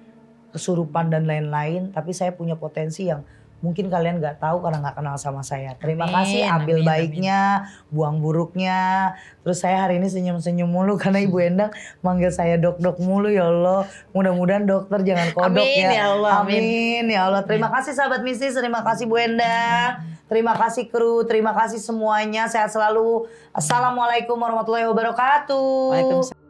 kesurupan dan lain-lain, tapi saya punya potensi yang mungkin kalian gak tahu karena gak kenal sama saya. Terima kasih, ambil baiknya, buang buruknya. Terus saya hari ini senyum-senyum mulu karena Ibu Endang manggil saya dok-dok mulu, ya Allah. Mudah-mudahan dokter jangan kodok ya. Allah, amin ya Allah. Terima kasih sahabat mistis, terima kasih Bu Endang. Terima kasih kru, terima kasih semuanya. Sehat selalu. Assalamualaikum warahmatullahi wabarakatuh. Waalaikumsalam.